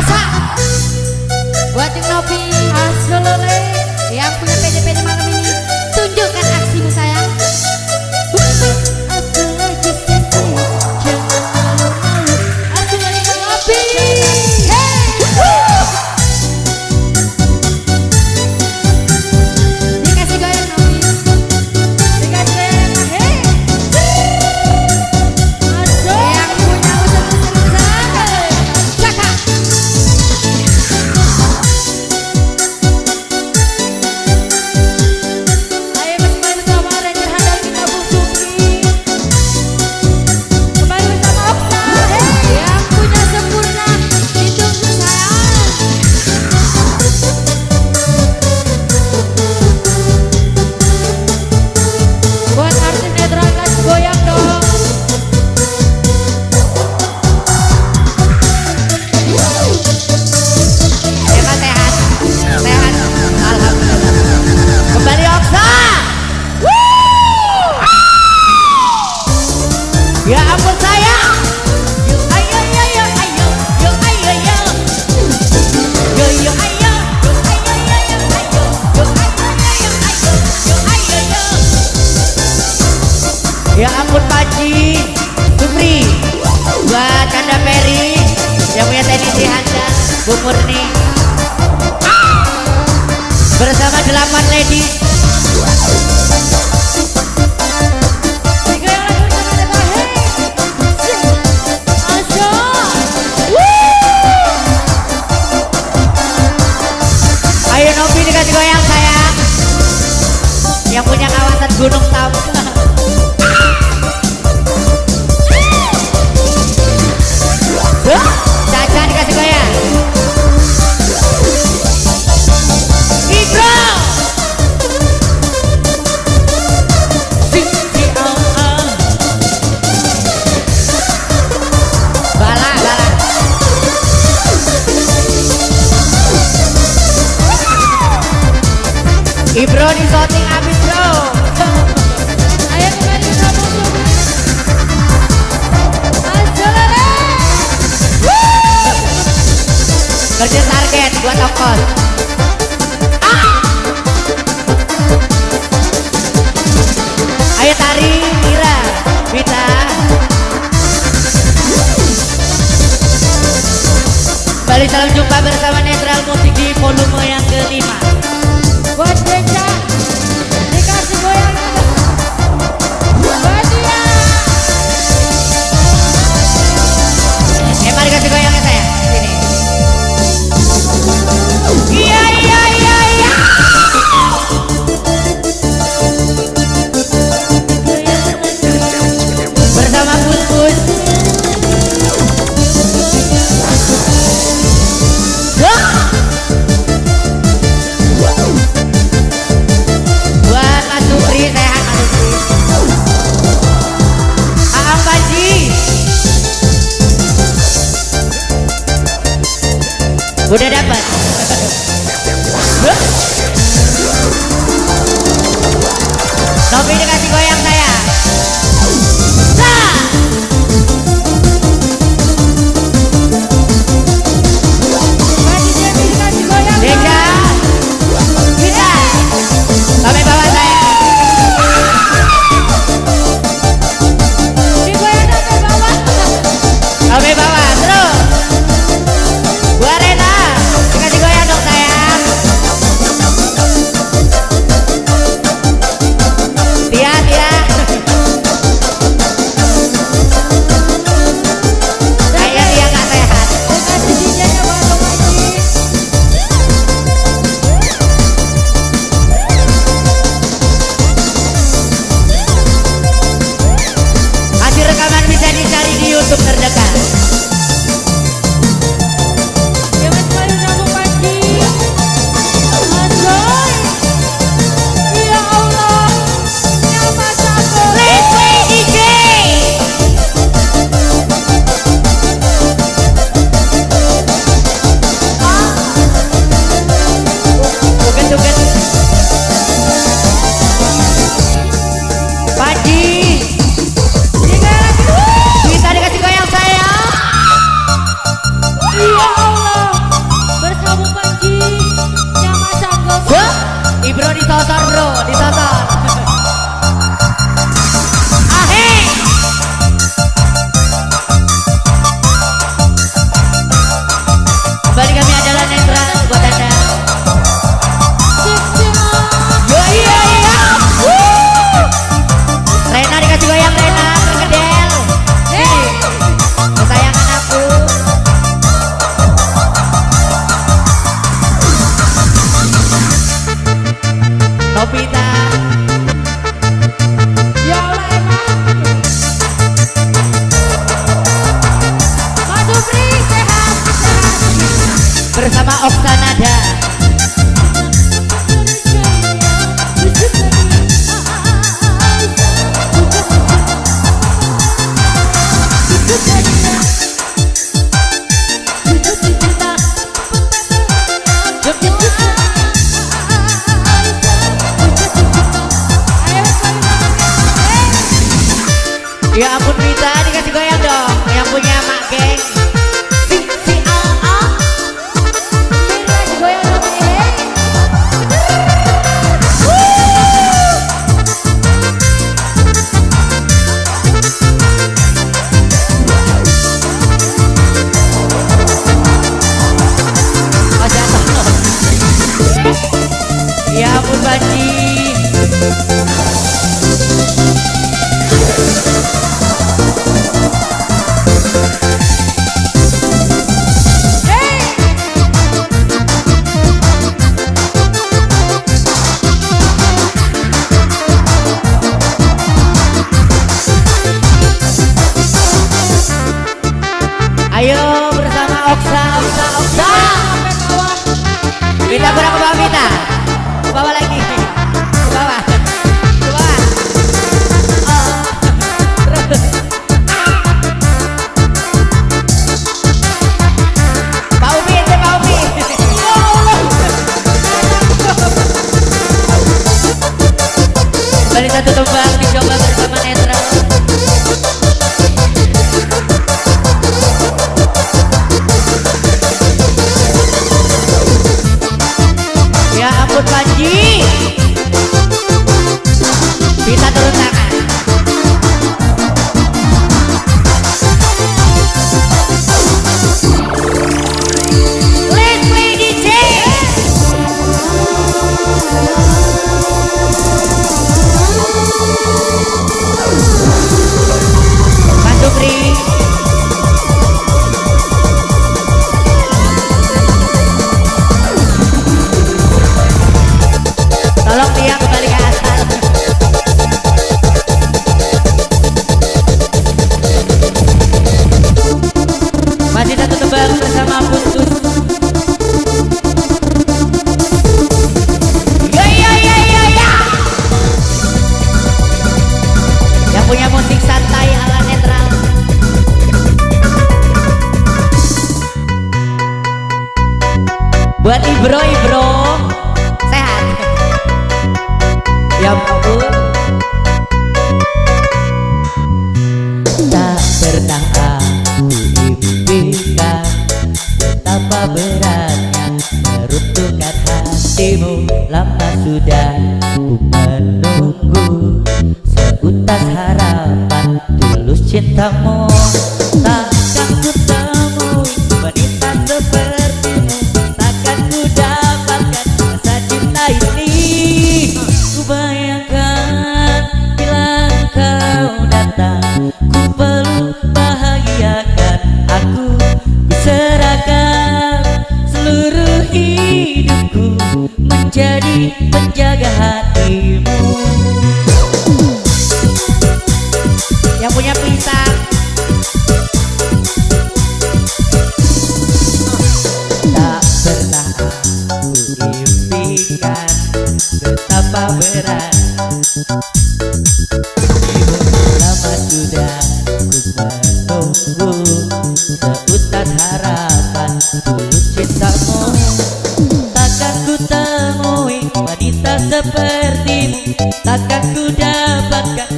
Maksa buat yang Novi Asolole yang punya PJ malam ini, tunjukkan aksimu sayang. Aku lagi sedih, jangan malu-malu. Aku lagi Novi. Dikasih goyang Novi, dikasih goyang. Yang punya usaha-usaha cakap. Ayo kembali bersama Ranger Handal kita Bung Supri. Kembali bersama Okta. Yang punya sempurna ditunggu sayang. Buat artis netral kasih goyang dong. Sehat, sehat, alhamdulillah. Kembali Oksa. Ya ampun sayang. Yo ayo yo yo ayo, yo ayo yo. Yo yo ayo, yo ayo yo yo ayo, yo ayo yo ayo, yo ayo yo. Ya ampun Paci, Supri, buat Kanda Peri yang punya teknisi handal, Bu Murni, bersama 8 lady. Ayo Novi dikasih goyang sayang. Yang punya kawasan Gunung Tangga. Caca dikasih goyang. Ibro. Bala, bala. Ibro di shooting abis bro. Ayo kembali bersama Supri. Asolole. Kerja target buat ongkos. Ayo tari Mira, Vita. Kembali salam jumpa bersama Netral Musik di volume yang kelima. Buat Deca dikasih goyang. Buat dia. Emang dikasih goyang ya saya. Sini. Iya iya iya iya. Bersama Pus. Buat Mas Supri, sehat Mas Supri. Aang Panji. Udah dapat. Novi dikasih goyang saya. Deca, kita sampai bawah saya. Digoyang sampai bawah. Sampai bawah terus. Bu Arena, dikasih goyang dong sayang. bro disosor bro, disosor. Ahe. Kembali kami adalah netral buat anda. Yo iya iya. Rena dikasih goyang Rena, berkedel. Kesayangan aku. Nobita. Ya Allah emang. Mas Supri sehat, sehat. Bersama Oksanada. Ya ampun Rita, dikasih goyang dong. Yang punya Mak Geng. Si A. Lagi goyang sama Oh jatuh. Ya ampun Banji. Ayo bersama Oksa. Kita kurang ke bawah Mita. Ke bawah lagi. Ke bawah. Ke bawah. Terus. Pak Ubi, itu Pak Ubi. Kembali satu tembang dicoba bersama netral. Ya ampun Panji. Kita turun tangan. Let's play DJ. Mas Supri. Tolong dia kembali ke atas. Masih satu tebang bersama Putus. Ya ya ya ya ya. Yang punya musik santai ala netral. Buat Ibro sehat. Ya ampun. Tak pernah aku impikan betapa beratnya meruntuhkan hatimu. Lama sudah ku menunggu seutas harapan tulus cintamu. Takkan ku temui wanita sepertimu, takkan ku dapatkan rasa cinta ini. Ku bayangkan bila kau datang, ku peluk bahagiakan aku, ku serahkan seluruh hidupku menjadi penjaga hatimu. Yang punya pisang. Tak pernah aku impikan betapa berat. Lama sudah ku menunggu seutas harapan tulus cintamu. Takkan ku temui wanita sepertimu, takkan ku dapatkan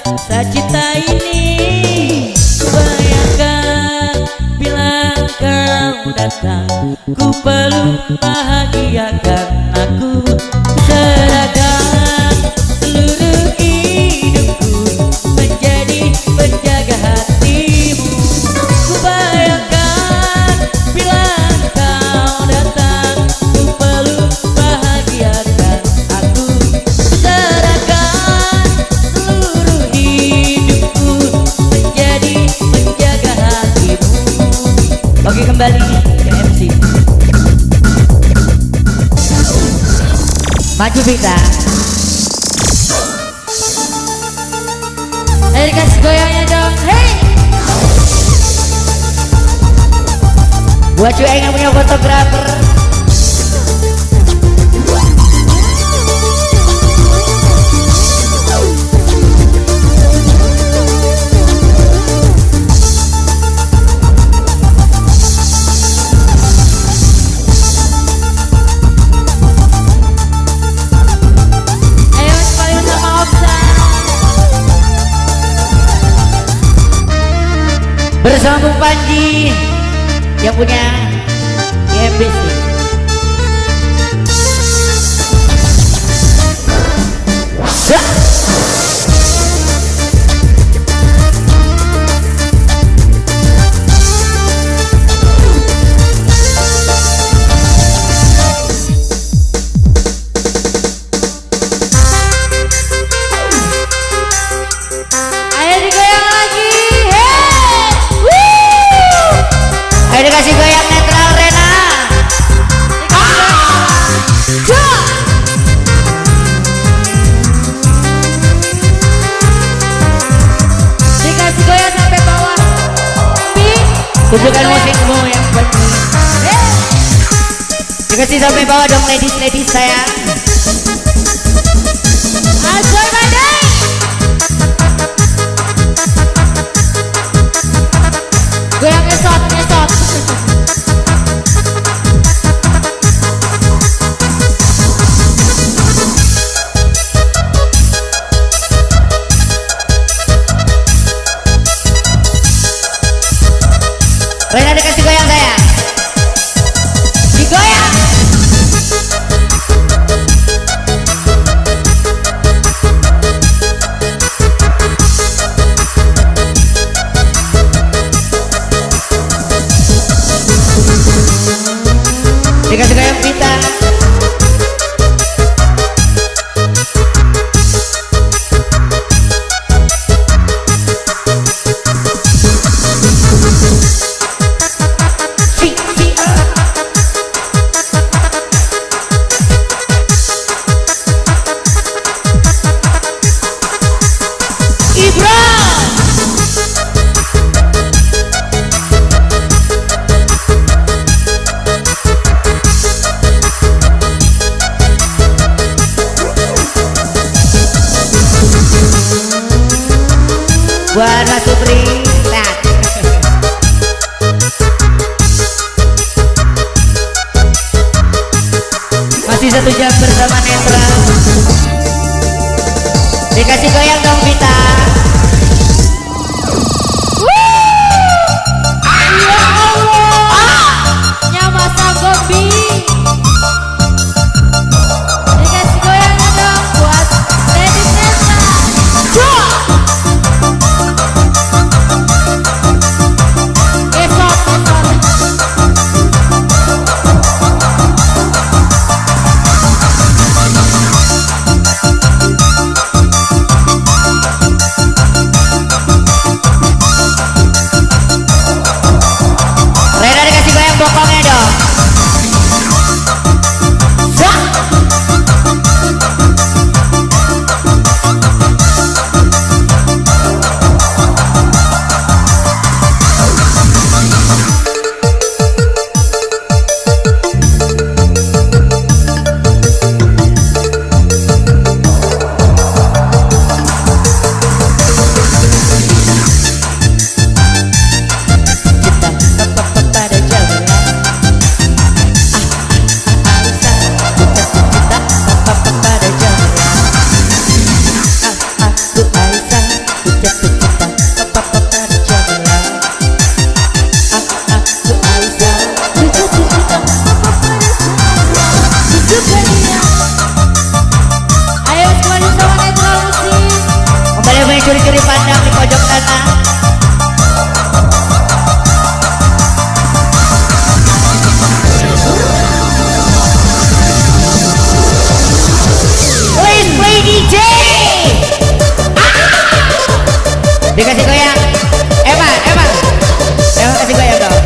cinta ini. Ku bayangkan bila kau datang, ku peluk bahagiakan aku, seragam sih. Maju Vita. Ayo dikasih goyangnya dong. Hey. Buat cuy yang punya fotografer. Ayo sekalian sama Opsa. Bersama Bung Panji yang punya IMBC. Ayo digoyang lagi. Hey. Woo. Ayo dikasih goyang netral Rena. Dikasih goyang sampai bawah. Bi. Tunjukkan musikmu yang penting. Dikasih sampai bawah dong ladies sayang. Ajoy badai. Goyang ngesot. Rena dikasih goyang saya. Digoyang. Dikasih goyang Vita. Ibra. Buat Mas Supri. Nah. Masih 1 jam bersama Netra. Dikasih goyang dong Vita. Ya Allah. Nyama Gobi. Dikasih goyangnya dong buat Lady Nesa. Esot. Rena dikasih goyang bokongnya dong. Zah. Curi-curi pandang di pojok kanan. Please play DJ. Dikasih goyang. Emma kasih goyang dong.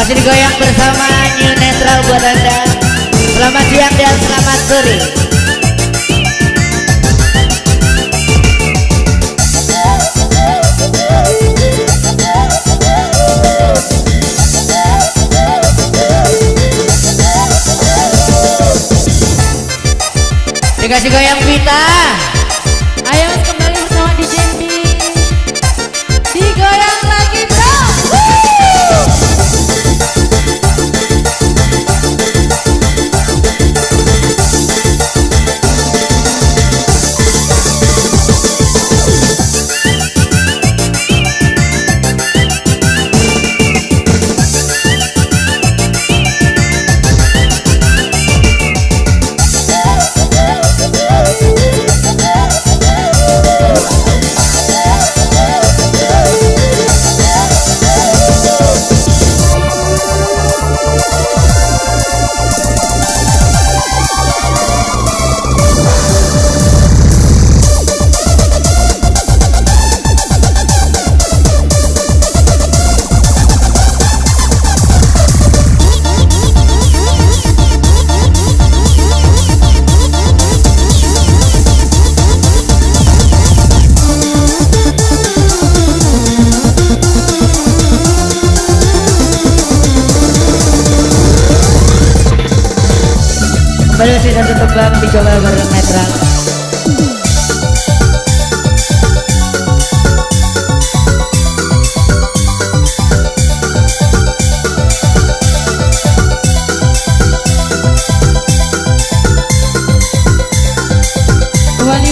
Masih digoyang bersama New Netral buat Anda. Selamat siang dan selamat sore. Dikasih goyang Vita. Ayo kembali bersama DJ B. Digoyang lagi bro. Kembali sisa tebang dicoba bareng Netral. Kembali